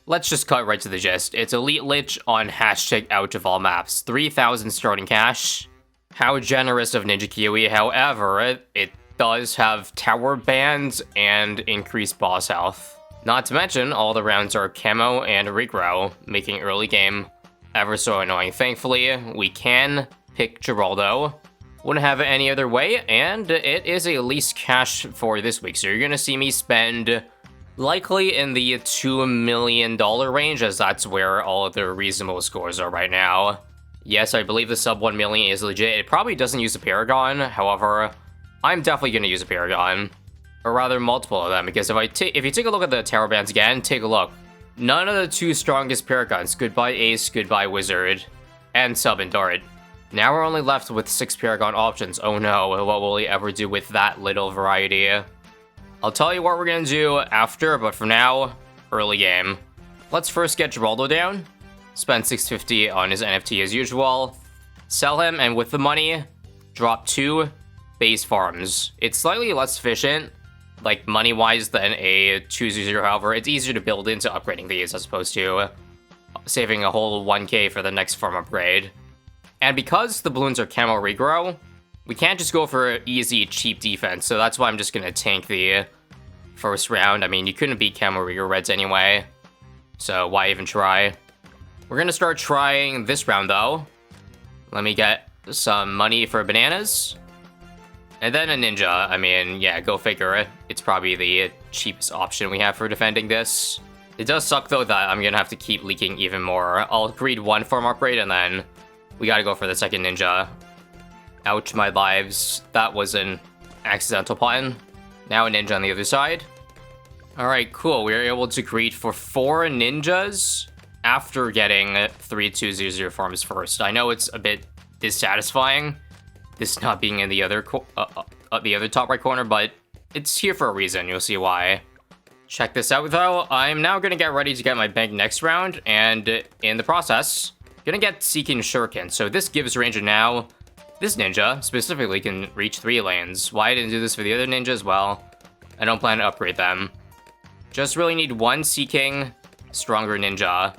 Let's just cut right to the gist. It's Elite Lich on hashtag out of all maps. 3,000 starting cash. How generous of Ninja Kiwi. However, it does have tower bans and increased boss health. Not to mention, all the rounds are camo and regrow, making early game ever so annoying. Thankfully, we can pick Geraldo. Wouldn't have it any other way, and it is a least cash for this week. So you're gonna see me spend likely in the $2 million range, as that's where all of the reasonable scores are right now. Yes, I believe the sub 1 million is legit. It probably doesn't use a Paragon, however, I'm definitely gonna use a Paragon. Or rather, multiple of them, because if you take a look at the tower bands again, take a look. None of the 2 strongest Paragons, goodbye Ace, goodbye Wizard, and Sub and Dart. Now we're only left with 6 Paragon options. Oh no, what will we ever do with that little variety? I'll tell you what we're gonna do after, but for now, early game. Let's first get Geraldo down, spend $650 on his NFT as usual, sell him, and with the money, drop 2 base farms. It's slightly less efficient, like money-wise, than a 2-0, however, it's easier to build into upgrading these as opposed to saving a whole 1k for the next farm upgrade. And because the balloons are camo regrow, we can't just go for easy, cheap defense, so that's why I'm just gonna tank the first round. I mean, you couldn't beat camo regrow reds anyway, so why even try? We're gonna start trying this round, though. Let me get some money for bananas. And then a ninja. I mean, yeah, go figure. It's probably the cheapest option we have for defending this. It does suck, though, that I'm gonna have to keep leaking even more. I'll greed 1 farm upgrade, and then we gotta go for the second ninja. Ouch, my lives. That was an accidental pun. Now a ninja on the other side. Alright, cool. We were able to greed for 4 ninjas after getting 3 2-0 farms first. I know it's a bit dissatisfying, this not being in the other top right corner, but it's here for a reason. You'll see why. Check this out, though. I'm now gonna get ready to get my bank next round, and in the process, gonna get Seeking Shuriken. So this gives range now. This ninja specifically can reach 3 lanes. Why I didn't do this for the other ninjas? Well, I don't plan to upgrade them. Just really need 1 Seeking stronger ninja.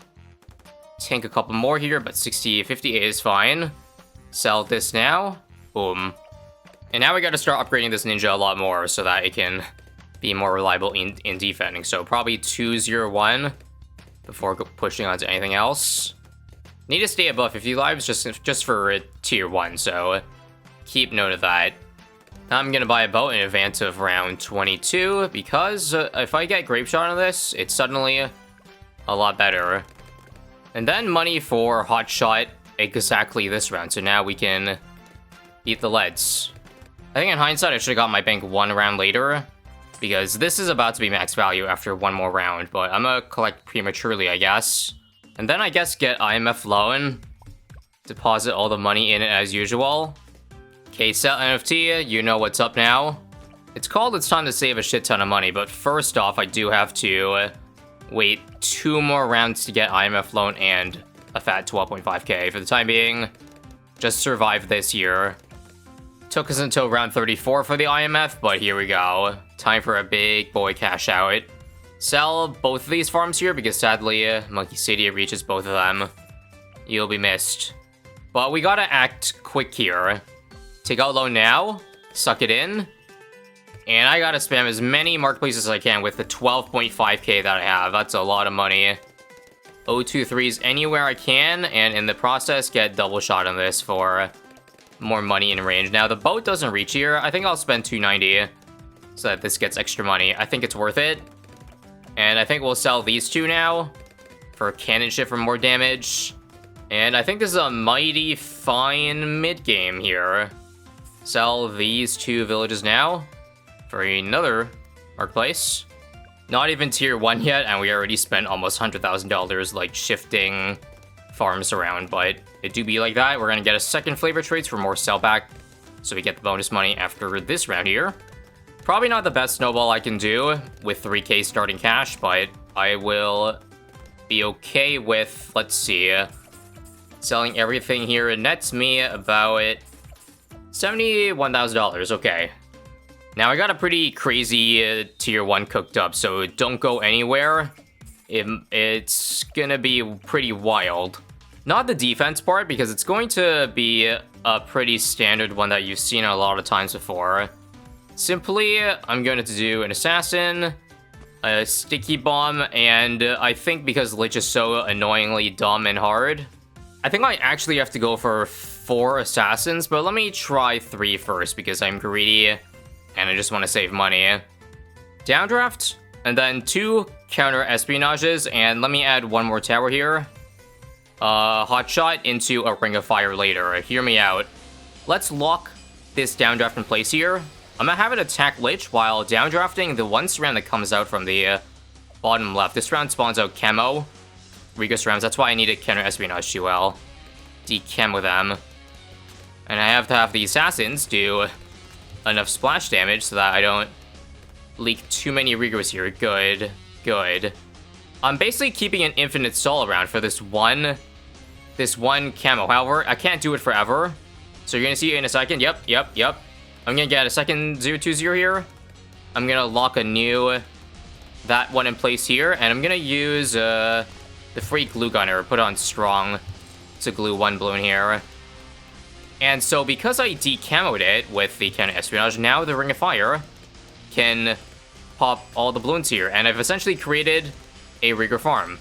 Tank a couple more here, but 60-58 is fine. Sell this now. Boom. And now we gotta start upgrading this ninja a lot more so that it can be more reliable in defending. So probably 2-0-1 before pushing on to anything else. Need to stay above 50 lives just for tier 1, so keep note of that. I'm gonna buy a boat in advance of round 22 because if I get Grape Shot on this, it's suddenly a lot better. And then money for Hot Shot exactly this round, so now we can eat the leads. I think in hindsight, I should have got my bank 1 round later, because this is about to be max value after 1 more round, but I'm gonna collect prematurely, I guess. And then I guess get IMF loan, deposit all the money in it as usual. Okay, sell NFT, you know what's up now. It's called It's Time to Save a Shit Ton of Money, but first off, I do have to wait 2 more rounds to get IMF loan and a fat 12.5k. For the time being, just survive this year. Took us until round 34 for the IMF, but here we go. Time for a big boy cash out. Sell both of these farms here because sadly, Monkey City reaches both of them. You'll be missed. But we gotta act quick here. Take out loan now, suck it in, and I gotta spam as many marketplaces as I can with the 12.5k that I have. That's a lot of money. 023s anywhere I can, and in the process, get double shot on this for more money in range. Now, the boat doesn't reach here. I think I'll spend 290 so that this gets extra money. I think it's worth it. And I think we'll sell these 2 now for cannon ship for more damage. And I think this is a mighty fine mid-game here. Sell these 2 villages now for another marketplace. Not even tier 1 yet, and we already spent almost $100,000 like shifting farms around, but it do be like that. We're gonna get a second flavor traits for more sellback, so we get the bonus money after this round here. Probably not the best snowball I can do with 3k starting cash, but I will be okay with, let's see, selling everything here. It nets me about $71,000, okay. Now I got a pretty crazy tier 1 cooked up, so don't go anywhere. it's gonna be pretty wild. Not the defense part, because it's going to be a pretty standard one that you've seen a lot of times before. Simply, I'm going to do an assassin, a sticky bomb, and I think because Lich is so annoyingly dumb and hard, I think I actually have to go for 4 assassins, but let me try 3 first because I'm greedy and I just want to save money. Downdraft, and then 2 counter espionages, and let me add 1 more tower here. Hotshot into a Ring of Fire later. Hear me out. Let's lock this downdraft in place here. I'm gonna have it attack Lich while downdrafting the one round that comes out from the bottom left. This round spawns out Camo. Regus rounds. That's why I need a counter espionage to decamo them. And I have to have the assassins do enough splash damage so that I don't leak too many Regus here. Good. Good. I'm basically keeping an infinite stall around for this one camo. However, I can't do it forever. So you're gonna see it in a second. Yep. I'm gonna get a second 0-2-0 here. I'm gonna lock that one in place here, and I'm gonna use the free glue gunner, put on strong to glue 1 balloon here. And so because I decamoed it with the counter espionage, now the Ring of Fire can pop all the balloons here, and I've essentially created a Rigger farm.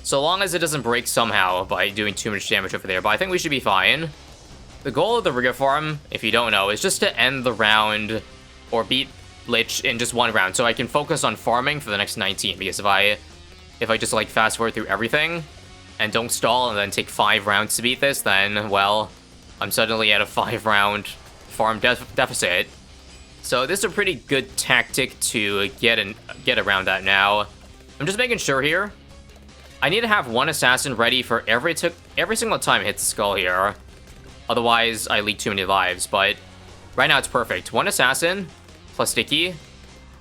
So long as it doesn't break somehow by doing too much damage over there, but I think we should be fine. The goal of the Rigger farm, if you don't know, is just to end the round or beat Lich in just 1 round, so I can focus on farming for the next 19, because if I just like fast forward through everything and don't stall and then take 5 rounds to beat this, then, well, I'm suddenly at a 5-round farm deficit. So this is a pretty good tactic to get around that now. I'm just making sure here. I need to have 1 assassin ready for every single time it hits the skull here. Otherwise, I leak too many lives, but right now it's perfect. 1 assassin plus sticky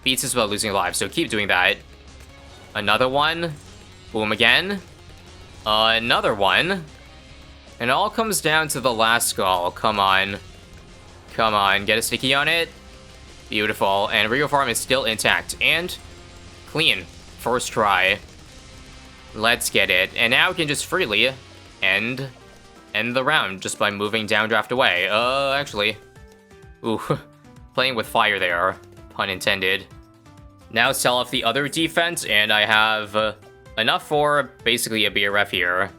beats us without losing lives, so keep doing that. Another one. Boom again. Another one. And it all comes down to the last skull. Come on. Come on, get a sticky on it. Beautiful. And Regal Farm is still intact. And clean. First try. Let's get it. And now we can just freely end the round just by moving downdraft away. Actually. Ooh. Playing with fire there. Pun intended. Now sell off the other defense, and I have enough for basically a BRF here.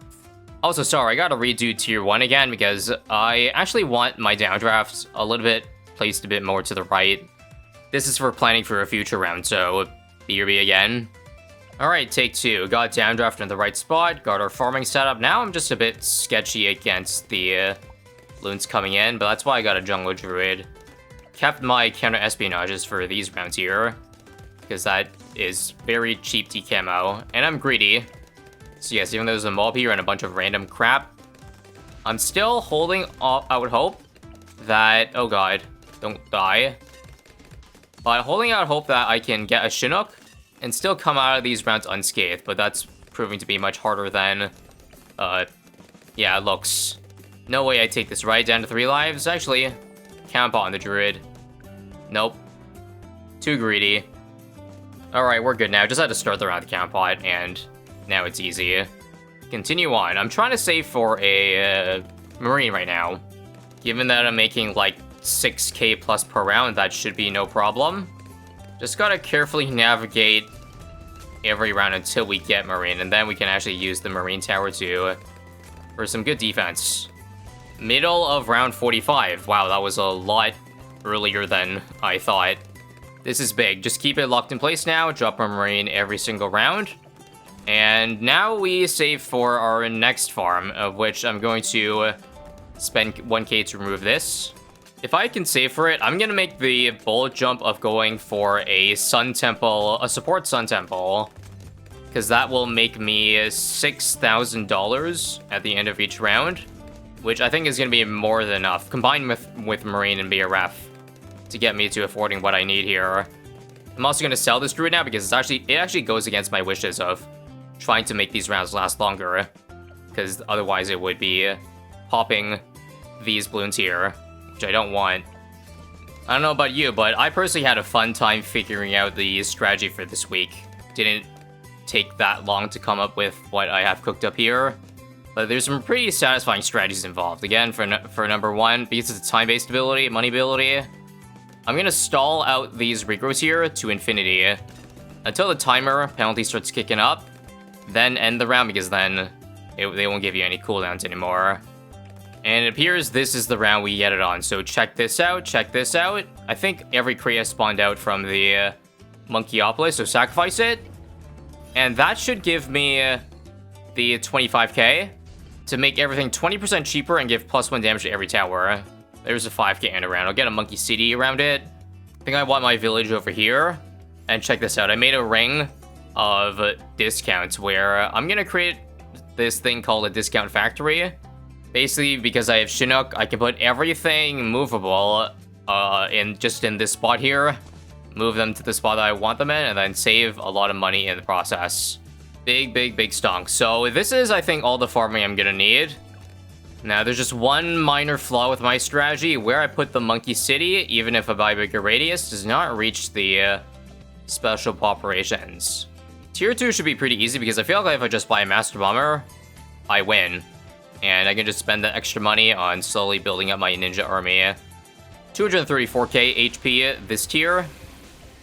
Also, sorry, I gotta redo tier 1 again because I actually want my downdraft a little bit placed a bit more to the right. This is for planning for a future round, so BRB again. Alright, take 2. Got downdraft in the right spot, got our farming setup. Now I'm just a bit sketchy against the loons coming in, but that's why I got a jungle druid. Kept my counter espionages for these rounds here, because that is very cheap decamo, and I'm greedy. So yes, even though there's a mob here and a bunch of random crap, I'm still holding out hope that, oh god, don't die. But holding out hope that I can get a Chinook and still come out of these rounds unscathed, but that's proving to be much harder than, yeah, it looks. No way I take this right down to 3 lives. Actually, camp on the druid. Nope. Too greedy. Alright, we're good now. Just had to start the round with the camp pot, and now it's easy. Continue on. I'm trying to save for a Marine right now. Given that I'm making like 6k plus per round, that should be no problem. Just gotta carefully navigate every round until we get Marine, and then we can actually use the Marine Tower for some good defense. Middle of round 45. Wow, that was a lot earlier than I thought. This is big. Just keep it locked in place now. Drop a Marine every single round. And now we save for our next farm, of which I'm going to spend 1k to remove this. If I can save for it, I'm going to make the bold jump of going for a Sun Temple, a support Sun Temple. Because that will make me $6,000 at the end of each round, which I think is going to be more than enough, combined with Marine and BRF, to get me to affording what I need here. I'm also going to sell this druid now because it actually goes against my wishes of trying to make these rounds last longer, because otherwise it would be popping these balloons here, which I don't want. I don't know about you, but I personally had a fun time figuring out the strategy for this week. Didn't take that long to come up with what I have cooked up here. But there's some pretty satisfying strategies involved. Again, for number one, because it's a time-based ability, money ability, I'm gonna stall out these regrows here to infinity until the timer penalty starts kicking up, then end the round, because then they won't give you any cooldowns anymore. And it appears this is the round we get it on, so check this out, check this out. I think every crate has spawned out from the Monkeyopolis, so sacrifice it. And that should give me the 25k to make everything 20% cheaper and give +1 damage to every tower. There's a 5k end around. I'll get a monkey city around it. I think I want my village over here. And check this out. I made a ring of discounts where I'm gonna create this thing called a discount factory. Basically, because I have Chinook, I can put everything movable in this spot here. Move them to the spot that I want them in, and then save a lot of money in the process. Big stonk. So this is, I think, all the farming I'm gonna need. Now, there's just one minor flaw with my strategy. Where I put the monkey city, even if I buy bigger radius, does not reach the special operations. Tier 2 should be pretty easy, because I feel like if I just buy a master bomber, I win. And I can just spend that extra money on slowly building up my ninja army. 234k HP this tier.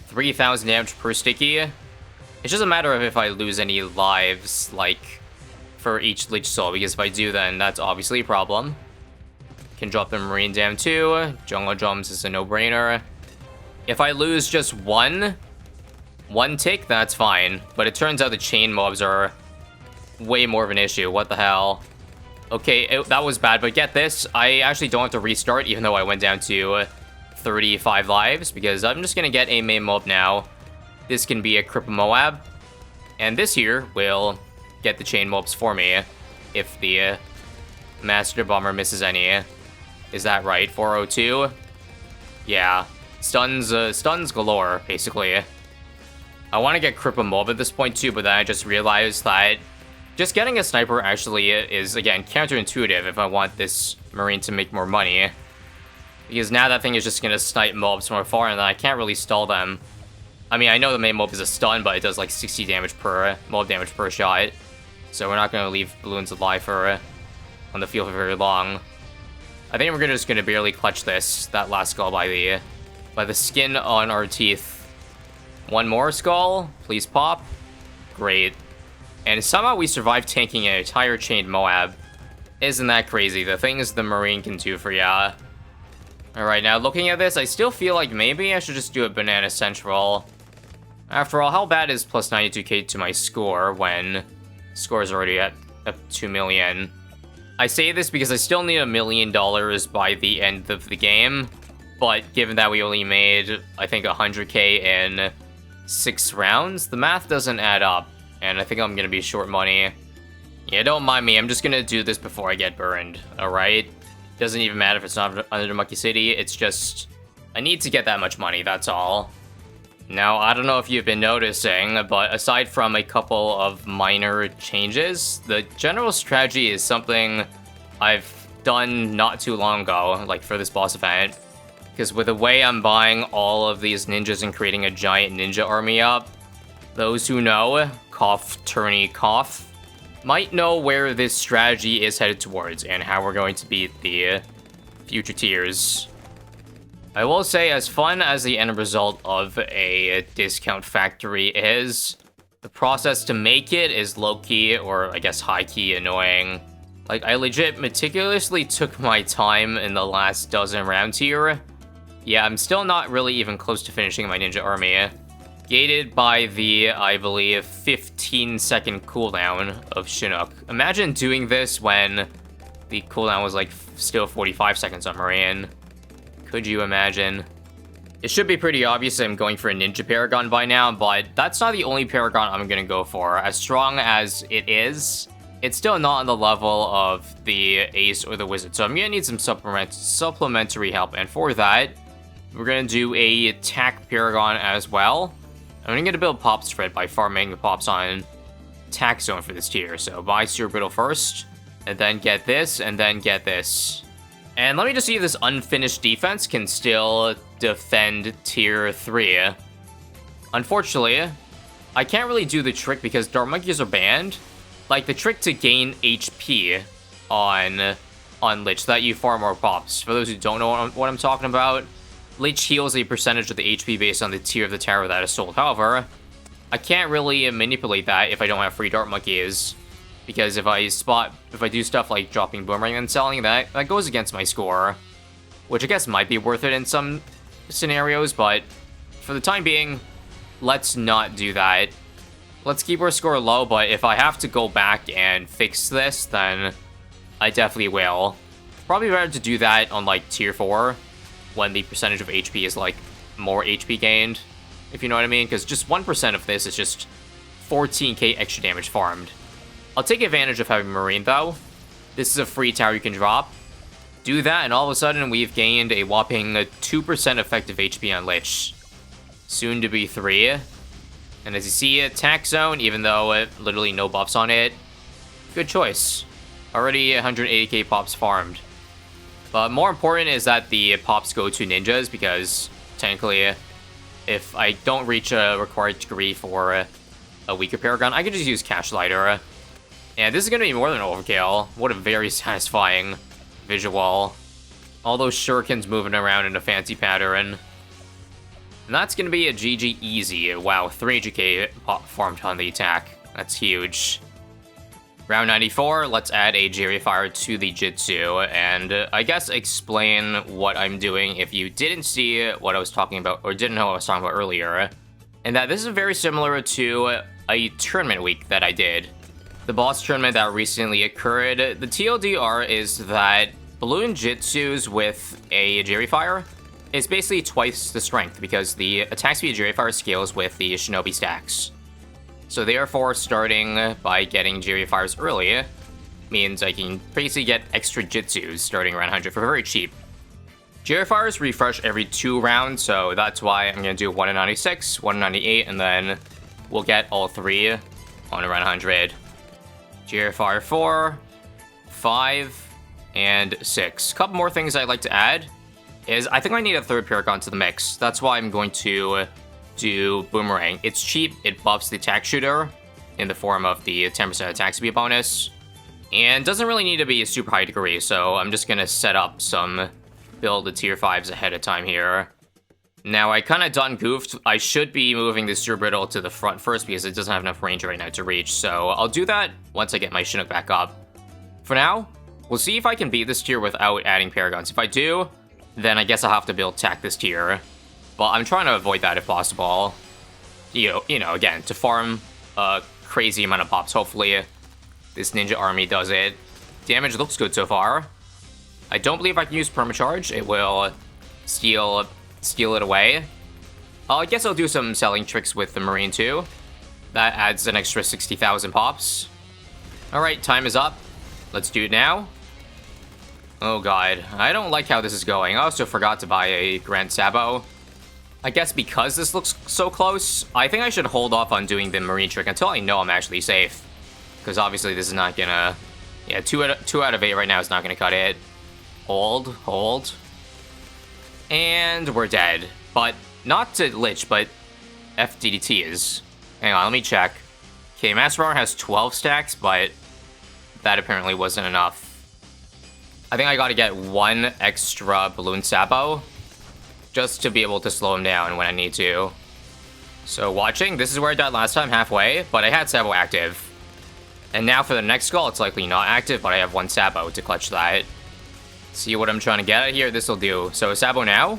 3,000 damage per sticky. It's just a matter of if I lose any lives, like, for each Lich soul, because if I do, then that's obviously a problem. Can drop the Marine Dam too. Jungle Drums is a no-brainer. If I lose just one tick, that's fine. But it turns out the chain mobs are way more of an issue. What the hell? Okay, that was bad, but get this. I actually don't have to restart, even though I went down to 35 lives, because I'm just gonna get a main mob now. This can be a Cripple Moab, and this here will get the chain mobs for me if the Master Bomber misses any. Is that right? 402? Yeah. Stuns galore, basically. I want to get Cripple Mob at this point too, but then I just realized that just getting a sniper actually is, again, counterintuitive if I want this Marine to make more money. Because now that thing is just going to snipe mobs from afar, and then I can't really stall them. I mean, I know the main mob is a stun, but it does like 60 damage per mob damage per shot. So we're not going to leave balloons alive on the field for very long. I think we're just going to barely clutch that last skull by the skin on our teeth. One more skull, please pop. Great. And somehow we survived tanking an entire chained Moab. Isn't that crazy? The things the Marine can do for ya. Alright, now looking at this, I still feel like maybe I should just do a Banana Central. After all, how bad is plus 92k to my score when score is already at 2 million? I say this because I still need $1 million by the end of the game, but given that we only made, I think, 100k in 6 rounds, the math doesn't add up, and I think I'm gonna be short money. Yeah, don't mind me, I'm just gonna do this before I get burned, alright? Doesn't even matter if it's not under the Monkey City, it's just, I need to get that much money, that's all. Now, I don't know if you've been noticing, but aside from a couple of minor changes, the general strategy is something I've done not too long ago, like for this boss event. Because with the way I'm buying all of these ninjas and creating a giant ninja army up, those who know, cough, tourney, cough, might know where this strategy is headed towards and how we're going to beat the future tiers. I will say, as fun as the end result of a discount factory is, the process to make it is low-key, or I guess high-key, annoying. Like, I legit meticulously took my time in the last dozen rounds here. Yeah, I'm still not really even close to finishing my ninja army. Gated by the, I believe, 15-second cooldown of Chinook. Imagine doing this when the cooldown was like still 45 seconds on Marine. Could you imagine? It should be pretty obvious I'm going for a Ninja Paragon by now, but that's not the only Paragon I'm gonna go for. As strong as it is, it's still not on the level of the Ace or the Wizard, so I'm gonna need some supplementary help, and for that, we're gonna do a Tack Paragon as well. I'm gonna build Pop Spread by farming the Pops on Tack Zone for this tier, so buy Sewer Brittle first, and then get this, and then get this. And let me just see if this unfinished defense can still defend tier 3. Unfortunately, I can't really do the trick because Dart Monkeys are banned. Like, the trick to gain HP on Lich, so that you farm more pops. For those who don't know what I'm talking about, Lich heals a percentage of the HP based on the tier of the tower that is sold. However, I can't really manipulate that if I don't have free Dart Monkeys. Because if I do stuff like dropping Boomerang and selling, that goes against my score. Which I guess might be worth it in some scenarios, but for the time being, let's not do that. Let's keep our score low, but if I have to go back and fix this, then I definitely will. Probably better to do that on, like, tier 4, when the percentage of HP is, like, more HP gained, if you know what I mean, because just 1% of this is just 14k extra damage farmed. I'll take advantage of having Marine, though. This is a free tower you can drop. Do that, and all of a sudden, we've gained a whopping 2% effective HP on Lich. Soon to be 3. And as you see, attack zone, even though literally no buffs on it, good choice. Already 180k pops farmed. But more important is that the pops go to ninjas, because technically, if I don't reach a required degree for a weaker Paragon, I can just use Cash Lighter. And this is going to be more than overkill. What a very satisfying visual. All those shurikens moving around in a fancy pattern. And that's going to be a GG easy. Wow, 300k farmed on the attack. That's huge. Round 94, let's add a Jerry Fire to the Jitsu, and I guess explain what I'm doing if you didn't see what I was talking about, or didn't know what I was talking about earlier. And that this is very similar to a tournament week that I did. The boss tournament that recently occurred. The TLDR is that Bloon Jitsus with a Jerry Fire is basically twice the strength, because the attack speed of Jerry Fire scales with the Shinobi stacks. So therefore, starting by getting Jerry Fires early means I can basically get extra Jitsus starting around 100 for very cheap. Jerry Fires refresh every 2 rounds, so that's why I'm going to do 1 in 96, 1 in 98, and then we'll get all 3 on around 100. Jerry Fire 4, 5, and 6. A couple more things I'd like to add is I think I need a 3rd Paragon to the mix. That's why I'm going to do Boomerang. It's cheap, it buffs the attack shooter in the form of the 10% attack speed bonus, and doesn't really need to be a super high degree, so I'm just gonna set up some build the tier 5s ahead of time here. Now, I kinda done goofed. I should be moving the Super Brittle to the front first because it doesn't have enough range right now to reach, so I'll do that once I get my Chinook back up. For now, we'll see if I can beat this tier without adding Paragons. If I do, then I guess I'll have to build tech this tier. But I'm trying to avoid that if possible. You know, again, to farm a crazy amount of pops. Hopefully, this ninja army does it. Damage looks good so far. I don't believe I can use Permacharge. It will steal it away. I guess I'll do some selling tricks with the Marine too. That adds an extra 60,000 pops. Alright, time is up. Let's do it now. Oh god, I don't like how this is going. I also forgot to buy a Grand Sabo. I guess because this looks so close, I think I should hold off on doing the Marine trick until I know I'm actually safe. Because obviously this is not gonna... Yeah, 2 out of 8 right now is not gonna cut it. Hold. And we're dead. But not to Lich, but FDDT is. Hang on, let me check. Okay, Master Armor has 12 stacks, but that apparently wasn't enough. I think I gotta get 1 extra Bloons Sabo just to be able to slow him down when I need to. So watching, this is where I died last time, halfway, but I had Sabo active. And now for the next skull, it's likely not active, but I have 1 Sabo to clutch that. See what I'm trying to get at here? This'll do. So Sabo now?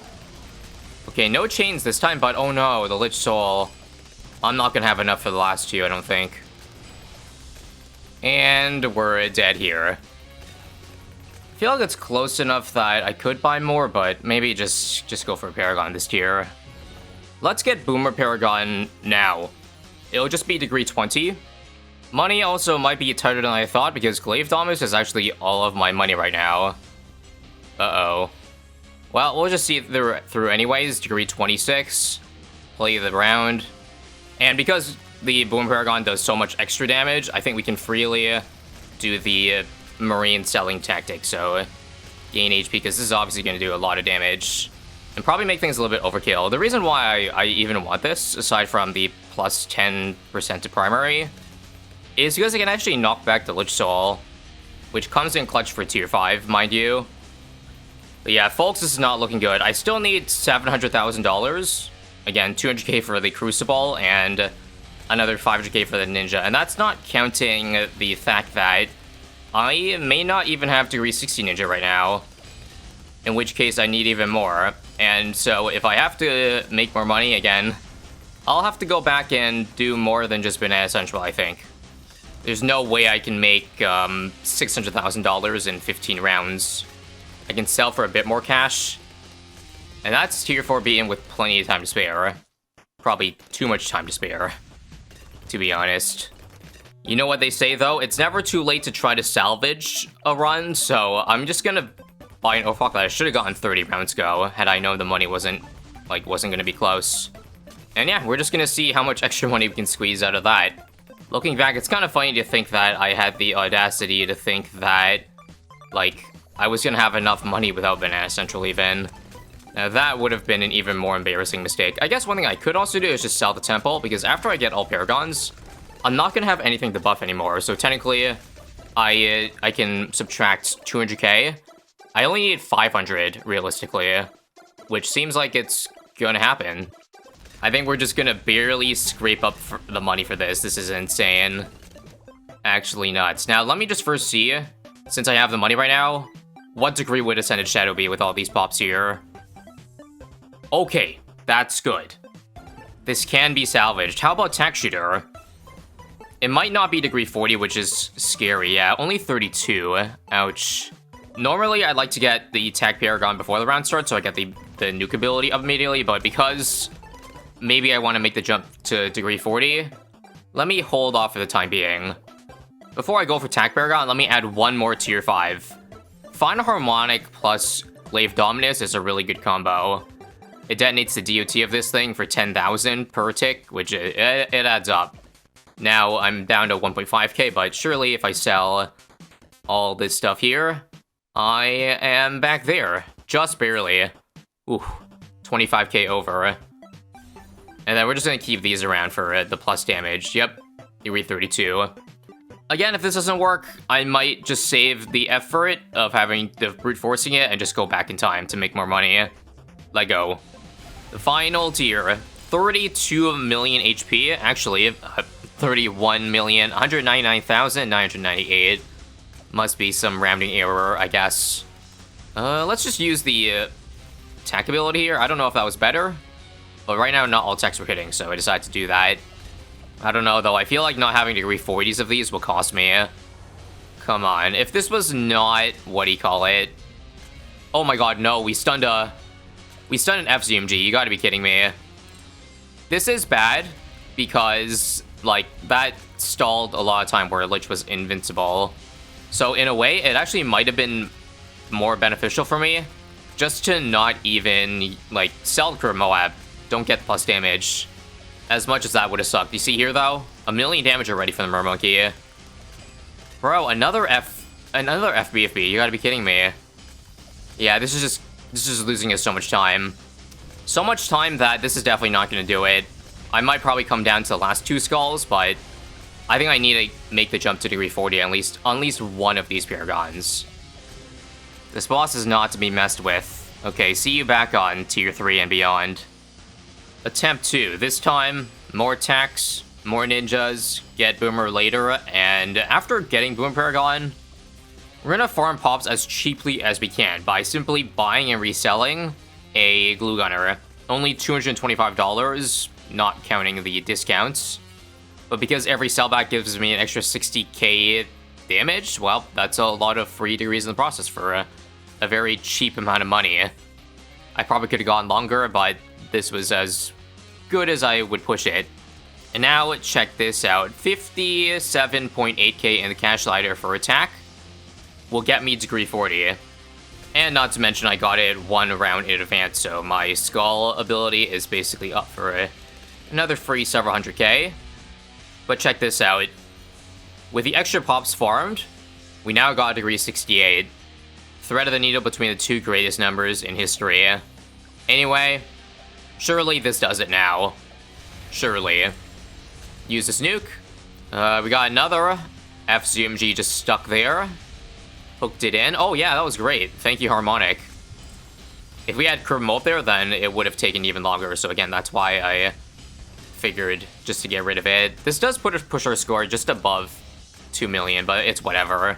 Okay, no chains this time, but oh no, the Lich Soul. I'm not gonna have enough for the last 2, I don't think. And we're dead here. I feel like it's close enough that I could buy more, but maybe just go for a Paragon this tier. Let's get Boomer Paragon now. It'll just be degree 20. Money also might be tighter than I thought, because Glaive Domus is actually all of my money right now. Uh-oh. Well, we'll just see it through anyways. Degree 26. Play the round. And because the Boomer Paragon does so much extra damage, I think we can freely do the Marine selling tactic, so gain HP, because this is obviously going to do a lot of damage. and probably make things a little bit overkill. The reason why I even want this, aside from the plus 10% to primary, is because I can actually knock back the Lich Soul, which comes in clutch for tier 5, mind you. But yeah, folks, this is not looking good. I still need $700,000. Again, 200k for the Crucible, and another 500k for the Ninja. And that's not counting the fact that I may not even have degree 60 Ninja right now, in which case I need even more. And so if I have to make more money again, I'll have to go back and do more than just Banana Central, I think. There's no way I can make $600,000 in 15 rounds. I can sell for a bit more cash. And that's tier 4 being with plenty of time to spare. Probably too much time to spare, to be honest. You know what they say, though? It's never too late to try to salvage a run, so I'm just gonna buy an Overclock that I should have gotten 30 rounds ago, had I known the money wasn't gonna be close. And yeah, we're just gonna see how much extra money we can squeeze out of that. Looking back, it's kind of funny to think that I had the audacity to think that, like, I was gonna have enough money without Banana Central even. Now that would have been an even more embarrassing mistake. I guess one thing I could also do is just sell the Temple, because after I get all Paragons, I'm not gonna have anything to buff anymore, so technically, I can subtract 200k. I only need 500, realistically, which seems like it's gonna happen. I think we're just gonna barely scrape up for the money for this. This is insane. Actually nuts. Now, let me just first see, since I have the money right now, what degree would Ascended Shadow be with all these pops here? Okay, that's good. This can be salvaged. How about Tack Shooter? It might not be degree 40, which is scary. Yeah, only 32. Ouch. Normally, I'd like to get the Tack Paragon before the round starts, so I get the nuke ability up immediately, but because maybe I want to make the jump to degree 40, let me hold off for the time being. Before I go for Tack Paragon, let me add one more tier 5. Final Harmonic plus Glaive Dominus is a really good combo. It detonates the DOT of this thing for 10,000 per tick, which it adds up. Now, I'm down to 1.5k, but surely if I sell all this stuff here, I am back there. Just barely. Ooh, 25k over. And then we're just gonna keep these around for the plus damage. Yep, degree 32. Again, if this doesn't work, I might just save the effort of having the brute forcing it and just go back in time to make more money. Let go. The final tier, 32 million HP. Actually, 31,199,998. Must be some rounding error, I guess. Let's just use the attack ability here. I don't know if that was better, but right now not all attacks were hitting, so I decided to do that. I don't know, though. I feel like not having degree 40s of these will cost me. Come on. If this was not, what do you call it? Oh my god, no. We stunned an FZMG. You gotta be kidding me. This is bad because, like, that stalled a lot of time where Lich was invincible. So in a way, it actually might have been more beneficial for me just to not even, like, sell for Moab. Don't get the plus damage. As much as that would have sucked. You see here, though? 1 million damage already from the Mermonkey. Bro, another FBFB. You gotta be kidding me. Yeah, this is just losing us so much time. So much time that this is definitely not gonna do it. I might probably come down to the last 2 skulls, but I think I need to make the jump to degree 40 on at least one of these Paragons. This boss is not to be messed with. Okay, see you back on tier 3 and beyond. Attempt 2. This time, more attacks, more ninjas, get Boomer later, and after getting Boomer Paragon, we're gonna farm pops as cheaply as we can by simply buying and reselling a Glue Gunner. Only $225, not counting the discounts. But because every sellback gives me an extra 60k damage, well, that's a lot of free degrees in the process for a very cheap amount of money. I probably could have gone longer, but this was as good as I would push it. And now, check this out. 57.8k in the cash slider for attack will get me degree 40. And not to mention, I got it 1 round in advance, so my skull ability is basically up for another free several hundred k. But check this out. With the extra pops farmed, we now got degree 68. Thread of the needle between the 2 greatest numbers in history. Anyway, surely this does it now. Surely. Use this nuke. We got another FZMG just stuck there. Hooked it in. Oh yeah, that was great. Thank you, Harmonic. If we had Kermote there, then it would have taken even longer. So again, that's why I figured just to get rid of it. This does push our score just above 2 million, but it's whatever.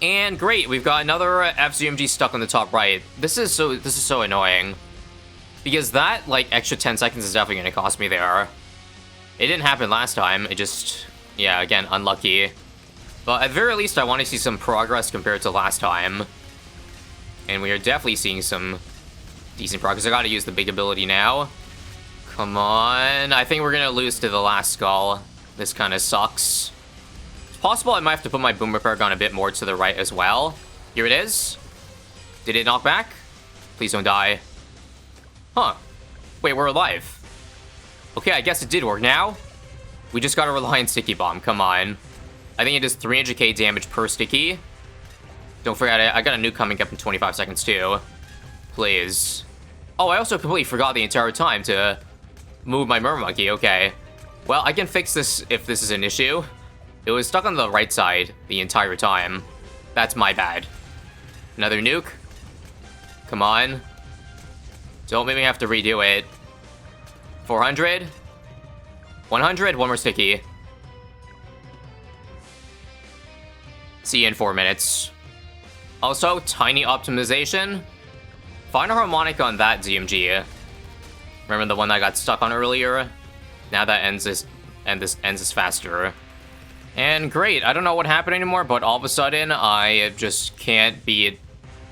And great, we've got another FZMG stuck on the top right. This is so annoying. Because that, like, extra 10 seconds is definitely going to cost me there. It didn't happen last time. It just, yeah, again, unlucky. But at very least, I want to see some progress compared to last time. And we are definitely seeing some decent progress. I got to use the big ability now. Come on. I think we're going to lose to the last skull. This kind of sucks. It's possible I might have to put my Boomer Paragon a bit more to the right as well. Here it is. Did it knock back? Please don't die. Huh. Wait, we're alive. Okay, I guess it did work now. We just gotta rely on Sticky Bomb, come on. I think it does 300k damage per sticky. Don't forget, I got a nuke coming up in 25 seconds too. Please. Oh, I also completely forgot the entire time to move my Mermonkey, okay. Well, I can fix this if this is an issue. It was stuck on the right side the entire time. That's my bad. Another nuke. Come on. Don't make me have to redo it. 400. 100. One more sticky. See you in 4 minutes. Also, tiny optimization. Final harmonic on that ZMG. Remember the one that I got stuck on earlier? Now that ends this faster. And great, I don't know what happened anymore, but all of a sudden I just can't beat it.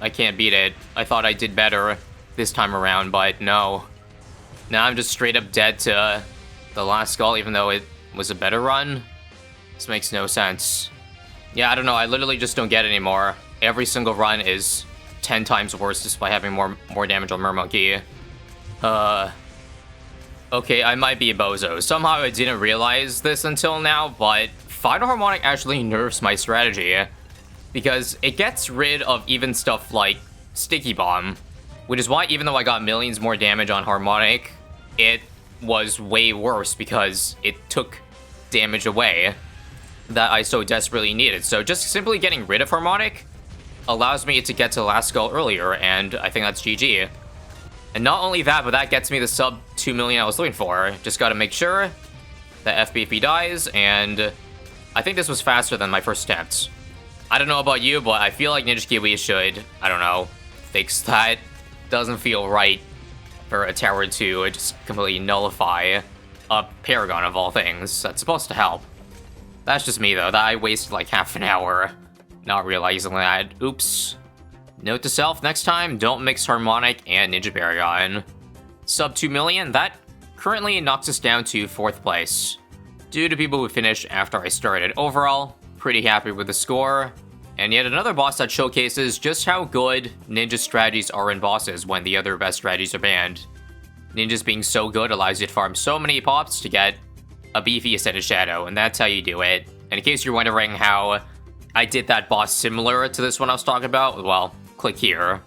I can't beat it. I thought I did better this time around, but no. Now I'm just straight up dead to the last skull, even though it was a better run. This makes no sense. Yeah, I don't know, I literally just don't get it anymore. Every single run is 10 times worse despite having more damage on Mermonkey. Okay, I might be a bozo. Somehow I didn't realize this until now, but Final Harmonic actually nerfs my strategy. Because it gets rid of even stuff like Sticky Bomb. Which is why even though I got millions more damage on Harmonic, it was way worse because it took damage away that I so desperately needed. So just simply getting rid of Harmonic allows me to get to the last skull earlier, and I think that's GG. And not only that, but that gets me the sub 2 million I was looking for. Just gotta make sure that FBP dies, and I think this was faster than my first attempt. I don't know about you, but I feel like Ninja Kiwi should, I don't know, fix that. Doesn't feel right for a tower to just completely nullify a Paragon of all things. That's supposed to help. That's just me, though. That I wasted like half an hour not realizing that. Oops. Note to self, next time, don't mix Harmonic and Ninja Paragon. Sub 2 million, that currently knocks us down to 4th place. Due to people who finished after I started. Overall, pretty happy with the score. And yet another boss that showcases just how good ninja strategies are in bosses when the other best strategies are banned. Ninjas being so good allows you to farm so many pops to get a beefy Ascended Shadow, and that's how you do it. And in case you're wondering how I did that boss similar to this one I was talking about, well, click here.